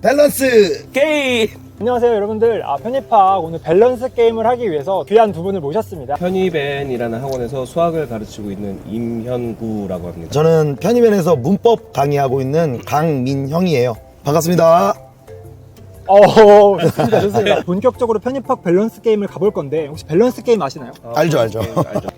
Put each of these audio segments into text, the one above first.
밸런스 게임! 안녕하세요 여러분들. 편입학 오늘 밸런스 게임을 하기 위해서 귀한 두 분을 모셨습니다. 편입엔이라는 학원에서 수학을 가르치고 있는 임현구라고 합니다. 저는 편입엔에서 문법 강의하고 있는 강민형이에요. 반갑습니다. 좋습니다 좋습니다. 본격적으로 편입학 밸런스 게임을 가볼 건데 혹시 밸런스 게임 아시나요? 알죠. 알죠.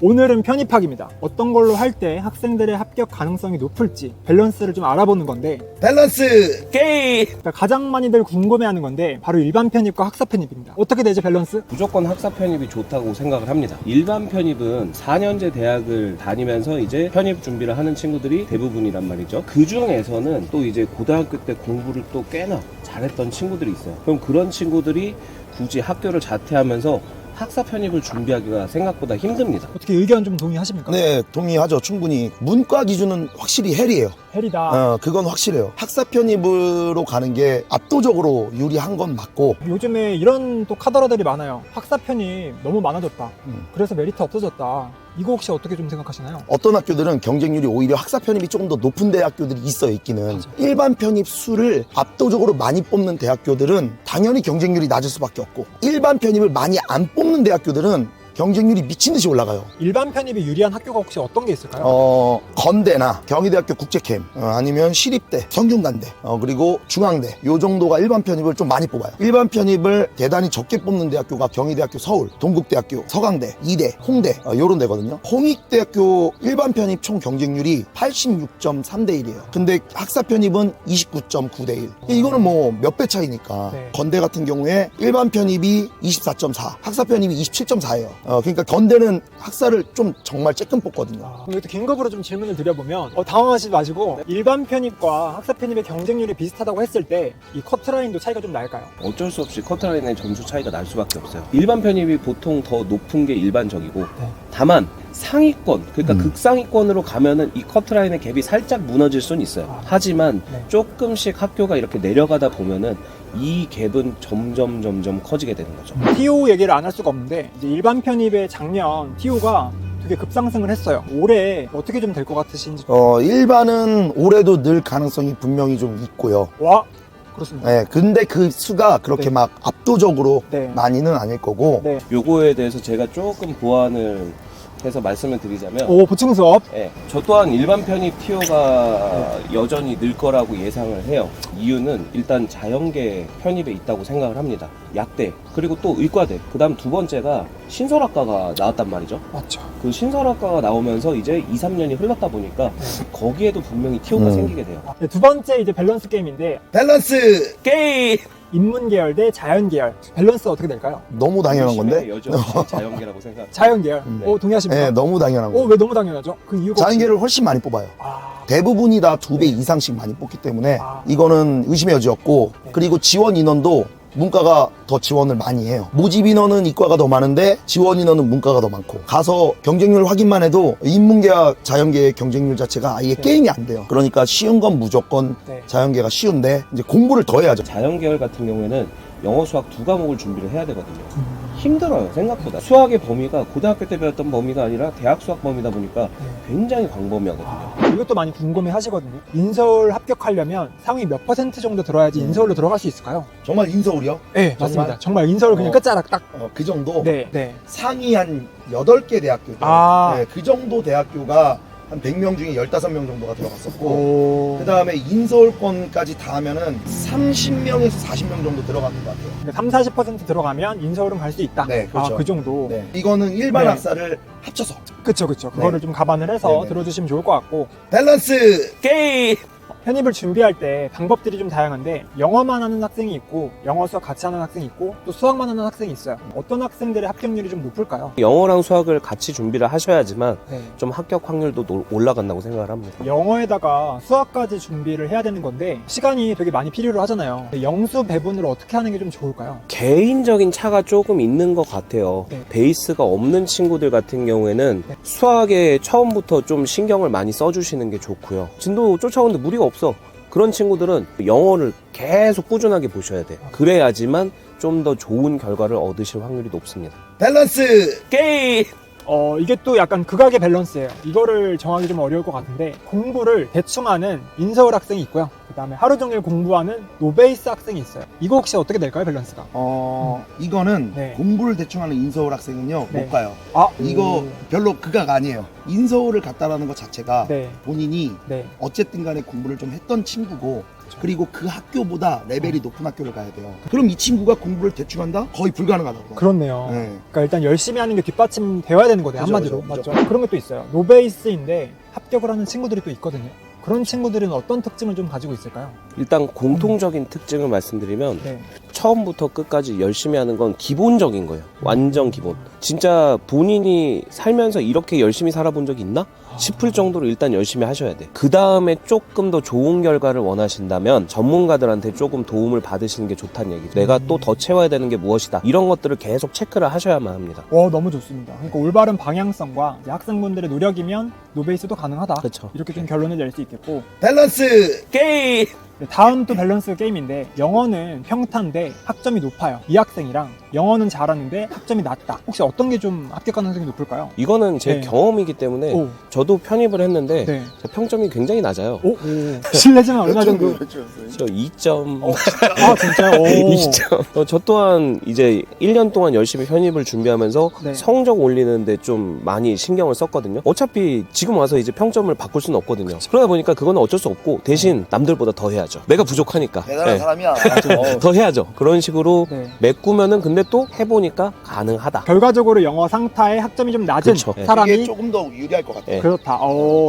오늘은 편입학입니다. 어떤 걸로 할 때 학생들의 합격 가능성이 높을지 밸런스를 좀 알아보는 건데 밸런스 게임! 그러니까 가장 많이들 궁금해하는 건데 바로 일반 편입과 학사 편입입니다. 어떻게 되죠 밸런스? 무조건 학사 편입이 좋다고 생각을 합니다. 일반 편입은 4년제 대학을 다니면서 이제 편입 준비를 하는 친구들이 대부분이란 말이죠. 그 중에서는 또 이제 고등학교 때 공부를 또 꽤나 잘했던 친구들이 있어요. 그럼 그런 친구들이 굳이 학교를 자퇴하면서 학사 편입을 준비하기가 생각보다 힘듭니다. 어떻게 의견 좀 동의하십니까? 네, 동의하죠. 충분히. 문과 기준은 확실히 헬이에요. 헬이다. 그건 확실해요. 학사 편입으로 가는 게 압도적으로 유리한 건 맞고, 요즘에 이런 또 카더라들이 많아요. 학사 편입 너무 많아졌다. 그래서 메리트 없어졌다. 이거 혹시 어떻게 좀 생각하시나요? 어떤 학교들은 경쟁률이 오히려 학사 편입이 조금 더 높은 대학교들이 있어요, 있기는. 일반 편입 수를 압도적으로 많이 뽑는 대학교들은 당연히 경쟁률이 낮을 수밖에 없고, 일반 편입을 많이 안 뽑는 대학교들은 경쟁률이 미친 듯이 올라가요. 일반 편입이 유리한 학교가 혹시 어떤 게 있을까요? 건대나 경희대학교 국제캠, 아니면 시립대, 성균관대, 그리고 중앙대, 요 정도가 일반 편입을 좀 많이 뽑아요. 일반 편입을 대단히 적게 뽑는 대학교가 경희대학교 서울, 동국대학교, 서강대, 이대, 홍대, 요런 데거든요. 홍익대학교 일반 편입 총 경쟁률이 86.3대 1이에요. 근데 학사 편입은 29.9대 1. 이거는 뭐 몇 배 차이니까. 네. 건대 같은 경우에 일반 편입이 24.4, 학사 편입이 27.4예요. 그러니까 건대는 학사를 좀 정말 쬐끔 뽑거든요. 그럼 이것도 긴급으로 좀 질문을 드려보면 당황하지 마시고 일반 편입과 학사 편입의 경쟁률이 비슷하다고 했을 때 이 커트라인도 차이가 좀 날까요? 어쩔 수 없이 커트라인의 점수 차이가 날 수밖에 없어요. 일반 편입이 보통 더 높은 게 일반적이고, 다만 상위권, 그러니까 극상위권으로 가면은 이 커트라인의 갭이 살짝 무너질 수는 있어요. 하지만 조금씩 학교가 이렇게 내려가다 보면은 이 갭은 점점 커지게 되는 거죠. TO 얘기를 안 할 수가 없는데 이제 일반 편입의 작년 TO가 되게 급상승을 했어요. 올해 어떻게 좀 될 것 같으신지. 일반은 올해도 늘 가능성이 분명히 좀 있고요. 와 그렇습니다. 네, 근데 그 수가 그렇게 네. 막 압도적으로 네. 많이는 아닐 거고. 네. 요거에 대해서 제가 조금 보완을 해서 말씀을 드리자면, 오 보충 수업. 저 또한 일반 편입 TO가 여전히 늘 거라고 예상을 해요. 이유는 일단 자연계 편입에 있다고 생각을 합니다. 약대, 그리고 또 의과대, 그 다음 두 번째가 신설학과가 나왔단 말이죠. 맞죠. 그 신설학과가 나오면서 이제 2, 3년이 흘렀다 보니까 거기에도 분명히 TO가 생기게 돼요. 네, 두 번째 이제 밸런스 게임인데 밸런스 게임! 인문 계열 대 자연 계열 밸런스 어떻게 될까요? 너무 당연한 건데? 여전히 자연계라고 생각합니다. 자연 계열. 네. 동의하십니까? 네, 너무 당연한 거. 왜 너무 당연하죠? 그 이유가 자연계를 훨씬 많이 뽑아요. 아, 대부분이 다 2배 이상씩 많이 뽑기 때문에 아. 이거는 의심의 여지였고, 그리고 지원 인원도 문과가 더 지원을 많이 해요. 모집 인원은 이과가 더 많은데 지원 인원은 문과가 더 많고, 가서 경쟁률 확인만 해도 인문계와 자연계의 경쟁률 자체가 아예 게임이 안 돼요. 그러니까 쉬운 건 무조건 자연계가 쉬운데 이제 공부를 더 해야죠. 자연계열 같은 경우에는 영어, 수학 두 과목을 준비를 해야 되거든요. 힘들어요, 생각보다. 수학의 범위가 고등학교 때 배웠던 범위가 아니라 대학 수학 범위다 보니까 굉장히 광범위하거든요. 이것도 많이 궁금해 하시거든요. 인서울 합격하려면 상위 몇 % 정도 들어야지 인서울로 들어갈 수 있을까요? 정말 인서울이요? 네, 맞습니다. 정말 인서울 그냥 끝자락 딱. 그 정도? 네. 상위 한 8개 대학교들. 네, 그 정도 대학교가 한 100명 중에 15명 정도가 들어갔었고, 그 다음에 인서울권까지 다 하면은 30명에서 40명 정도 들어가는 것 같아요. 30, 40% 들어가면 인서울은 갈 수 있다. 네, 그렇죠. 그 정도. 네. 이거는 일반 네. 학사를 합쳐서. 그쵸. 그거를 좀 감안을 해서 네네. 들어주시면 좋을 것 같고. 밸런스 게임! 편입을 준비할 때 방법들이 좀 다양한데 영어만 하는 학생이 있고 영어 수학 같이 하는 학생이 있고 또 수학만 하는 학생이 있어요. 어떤 학생들의 합격률이 좀 높을까요? 영어랑 수학을 같이 준비를 하셔야지만 네. 좀 합격 확률도 올라간다고 생각을 합니다. 영어에다가 수학까지 준비를 해야 되는 건데 시간이 되게 많이 필요로 하잖아요. 영수 배분을 어떻게 하는 게 좀 좋을까요? 개인적인 차가 조금 있는 것 같아요. 네. 베이스가 없는 친구들 같은 경우에는 네. 수학에 처음부터 좀 신경을 많이 써주시는 게 좋고요. 진도 쫓아오는데 무리가 없어. 그런 친구들은 영어를 계속 꾸준하게 보셔야 돼요. 그래야지만 좀 더 좋은 결과를 얻으실 확률이 높습니다. 밸런스 게임! 이게 또 약간 극악의 밸런스예요. 이거를 정하기 좀 어려울 것 같은데 공부를 대충 하는 인서울 학생이 있고요. 그다음에 하루 종일 공부하는 노베이스 학생이 있어요. 이거 혹시 어떻게 될까요, 밸런스가? 이거는 네. 공부를 대충 하는 인서울 학생은요, 네. 못 가요. 아, 이거 별로 극악 아니에요. 인서울을 갔다라는 것 자체가 네. 본인이 네. 어쨌든 간에 공부를 좀 했던 친구고, 그리고 그 학교보다 레벨이 높은 학교를 가야 돼요. 그럼 이 친구가 공부를 대충 한다? 거의 불가능하다고. 그렇네요. 네. 그러니까 일단 열심히 하는 게 뒷받침되어야 되는 거네요. 그죠, 한마디로. 그죠, 맞죠? 그런 게 또 있어요. 노베이스인데 합격을 하는 친구들이 또 있거든요. 그런 친구들은 어떤 특징을 좀 가지고 있을까요? 일단 공통적인 특징을 말씀드리면 네. 처음부터 끝까지 열심히 하는 건 기본적인 거예요. 완전 기본. 진짜 본인이 살면서 이렇게 열심히 살아본 적이 있나? 싶을 정도로 일단 열심히 하셔야 돼. 그 다음에 조금 더 좋은 결과를 원하신다면 전문가들한테 조금 도움을 받으시는 게 좋다는 얘기죠. 내가 또 더 채워야 되는 게 무엇이다. 이런 것들을 계속 체크를 하셔야만 합니다. 너무 좋습니다. 그러니까 올바른 방향성과 이제 학생분들의 노력이면 노베이스도 가능하다. 그렇죠. 이렇게 좀 결론을 낼 수 있겠고, 밸런스! 게임! 다음 또 밸런스 게임인데, 영어는 평타인데 학점이 높아요. 이 학생이랑 영어는 잘하는데 학점이 낮다. 혹시 어떤 게 좀 합격 가능성이 높을까요? 이거는 제 네. 경험이기 때문에 오. 저도 편입을 했는데 네. 제 평점이 굉장히 낮아요. 오. 실례지만 얼마 정도? 저 2점. 아, 진짜요? 오. 2점. 저 또한 이제 1년 동안 열심히 편입을 준비하면서 네. 성적 올리는데 좀 많이 신경을 썼거든요. 어차피 지금 와서 이제 평점을 바꿀 수는 없거든요. 그러다 보니까 그거는 어쩔 수 없고 대신 남들보다 더 해야죠. 내가 부족하니까. 대단한 네. 사람이야. 더 해야죠. 그런 식으로 네. 메꾸면은 근데 또 해보니까 가능하다. 결과적으로 영어 상타에 학점이 좀 낮은 그쵸. 네. 사람이 이게 조금 더 유리할 것 같아요. 네. 그렇다.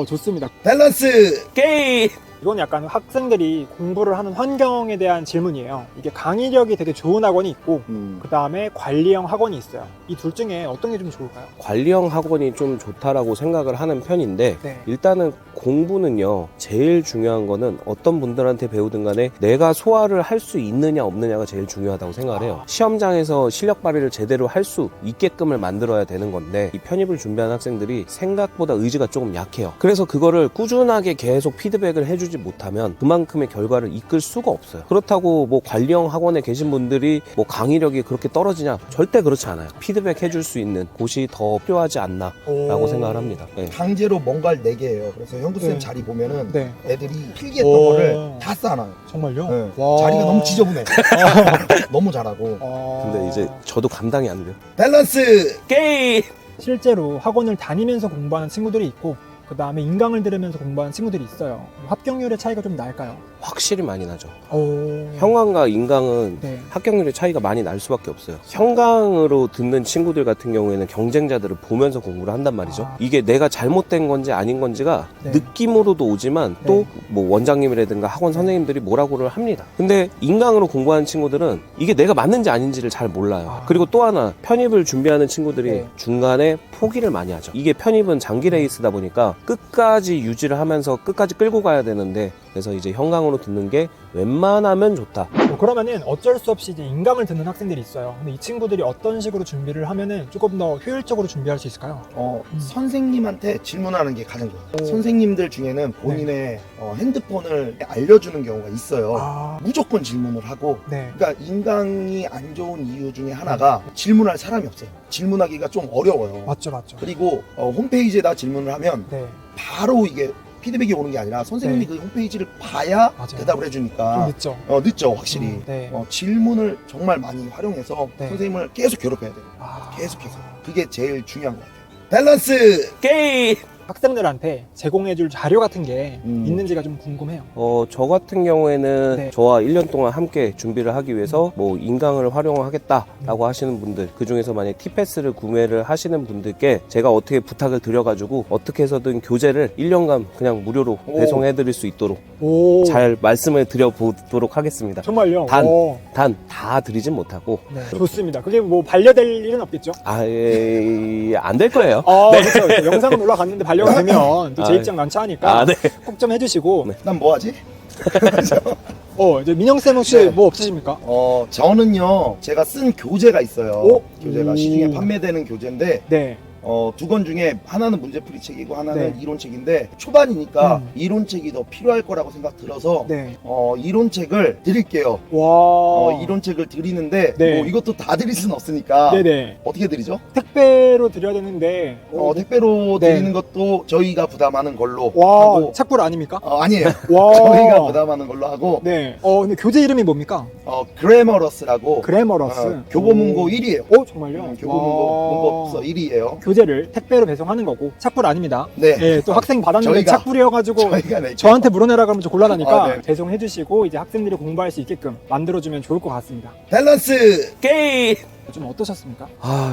좋습니다. 밸런스! 게임! 이건 약간 학생들이 공부를 하는 환경에 대한 질문이에요. 이게 강의력이 되게 좋은 학원이 있고, 그 다음에 관리형 학원이 있어요. 이 둘 중에 어떤 게 좀 좋을까요? 관리형 학원이 좀 좋다라고 생각을 하는 편인데 네. 일단은 공부는요 제일 중요한 거는 어떤 분들한테 배우든 간에 내가 소화를 할 수 있느냐 없느냐가 제일 중요하다고 생각을 해요. 시험장에서 실력 발휘를 제대로 할 수 있게끔을 만들어야 되는 건데 이 편입을 준비하는 학생들이 생각보다 의지가 조금 약해요. 그래서 그거를 꾸준하게 계속 피드백을 해주지 못하면 그만큼의 결과를 이끌 수가 없어요. 그렇다고 뭐 관리형 학원에 계신 분들이 뭐 강의력이 그렇게 떨어지냐? 절대 그렇지 않아요. 피드백 해줄 수 있는 곳이 더 필요하지 않나 라고 생각을 합니다. 네. 강제로 뭔가를 내게 해요. 그래서 형구쌤 네. 자리 보면은 네. 애들이 필기했던 오. 거를 다 쌓아놔요. 정말요? 네. 와. 자리가 너무 지저분해. 너무 잘하고. 근데 이제 저도 감당이 안 돼요. 밸런스! 게임! 실제로 학원을 다니면서 공부하는 친구들이 있고, 그 다음에 인강을 들으면서 공부하는 친구들이 있어요. 합격률의 차이가 좀 날까요? 확실히 많이 나죠. 오. 형광과 인강은 네. 합격률의 차이가 많이 날 수밖에 없어요. 형광으로 듣는 친구들 같은 경우에는 경쟁자들을 보면서 공부를 한단 말이죠. 아. 이게 내가 잘못된 건지 아닌 건지가 네. 느낌으로도 오지만 네. 또 뭐 원장님이라든가 학원 선생님들이 뭐라고를 합니다. 근데 인강으로 공부하는 친구들은 이게 내가 맞는지 아닌지를 잘 몰라요. 아. 그리고 또 하나 편입을 준비하는 친구들이 네. 중간에 포기를 많이 하죠. 이게 편입은 장기 레이스다 보니까 끝까지 유지를 하면서 끝까지 끌고 가야 되는데 그래서 이제 형광으로 듣는 게 웬만하면 좋다. 그러면은 어쩔 수 없이 이제 인강을 듣는 학생들이 있어요. 근데 이 친구들이 어떤 식으로 준비를 하면은 조금 더 효율적으로 준비할 수 있을까요? 선생님한테 질문하는 게 가장 좋아요. 선생님들 중에는 본인의 핸드폰을 알려주는 경우가 있어요. 아, 무조건 질문을 하고, 네. 그러니까 인강이 안 좋은 이유 중에 하나가 질문할 사람이 없어요. 질문하기가 좀 어려워요. 맞죠, 맞죠. 그리고 홈페이지에다 질문을 하면 네. 바로 이게 피드백이 오는 게 아니라 선생님이 네. 그 홈페이지를 봐야 맞아요. 대답을 좀 해주니까 늦죠. 늦죠, 확실히. 네. 질문을 정말 많이 활용해서 네. 선생님을 계속 괴롭혀야 돼요. 아. 계속해서. 그게 제일 중요한 것 같아요. 밸런스! 게임! 학생들한테 제공해줄 자료 같은 게 음. 있는지가 좀 궁금해요. 저 같은 경우에는 네. 저와 1년 동안 함께 준비를 하기 위해서 뭐 인강을 활용하겠다라고 하시는 분들, 그 중에서 만약 티패스를 구매를 하시는 분들께 제가 어떻게 부탁을 드려가지고 어떻게 해서든 교재를 1년간 그냥 무료로 오. 배송해드릴 수 있도록 오. 잘 말씀을 드려보도록 하겠습니다. 정말요? 단. 오. 단 다 드리진 못하고 네. 좋습니다. 그게 뭐 반려될 일은 없겠죠? 아예 안 될 거예요. 그렇죠. 영상은 올라갔는데 반려가 되면 또 제 아, 입장 난처하니까 네. 꼭 좀 해주시고. 네. 난 뭐 하지? 이제 민영쌤 혹시 네. 뭐 없으십니까? 저는요, 제가 쓴 교재가 있어요. 오? 교재가 오. 시중에 판매되는 교재인데, 네. 두 권 중에 하나는 문제풀이 책이고 하나는 네. 이론책인데 초반이니까 이론책이 더 필요할 거라고 생각 들어서 네. 이론책을 드릴게요. 와. 이론책을 드리는데 네. 뭐 이것도 다 드릴 수는 없으니까 네네. 어떻게 드리죠? 택배로 드려야 되는데. 택배로 네. 드리는 것도 저희가 부담하는 걸로 와, 하고 착불 아닙니까? 아니에요. 와. 저희가 부담하는 걸로 하고 네. 근데 교재 이름이 뭡니까? 그래머러스라고 그래머러스. 교보문고 1위에요. 정말요? 교보문고서 1위예요. 교재를 택배로 배송하는 거고 착불 아닙니다. 네. 예, 또 학생 받았는데 저희가- 착불이어가지고 저희가 낼게요. 저한테 물어내라 그러면 좀 곤란하니까 네. 배송해주시고 이제 학생들이 공부할 수 있게끔 만들어주면 좋을 것 같습니다. 밸런스 게임! 좀 어떠셨습니까?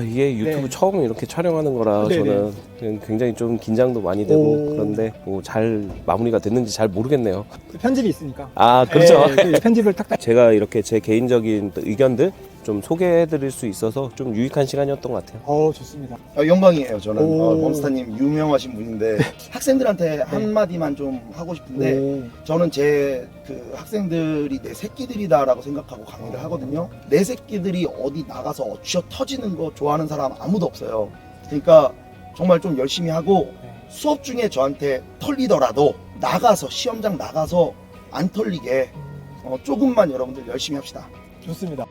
이게 유튜브 네. 처음 이렇게 촬영하는 거라 네네. 저는 굉장히 좀 긴장도 많이 되고 오. 그런데 뭐 잘 마무리가 됐는지 잘 모르겠네요. 그 편집이 있으니까. 그렇죠. 예, 그 편집을 탁탁. 제가 이렇게 제 개인적인 또 의견들 좀 소개해드릴 수 있어서 좀 유익한 시간이었던 것 같아요. 좋습니다. 영광이에요. 저는 오. 범스타님 유명하신 분인데 학생들한테 한마디만 좀 하고 싶은데 오. 저는 제 그 학생들이 내 새끼들이다라고 생각하고 강의를 하거든요. 내 새끼들이 어디 나가서 쥐어 터지는 거 좋아하는 사람 아무도 없어요. 그러니까 정말 좀 열심히 하고 네. 수업 중에 저한테 털리더라도 나가서 시험장 나가서 안 털리게 조금만 여러분들 열심히 합시다. 좋습니다.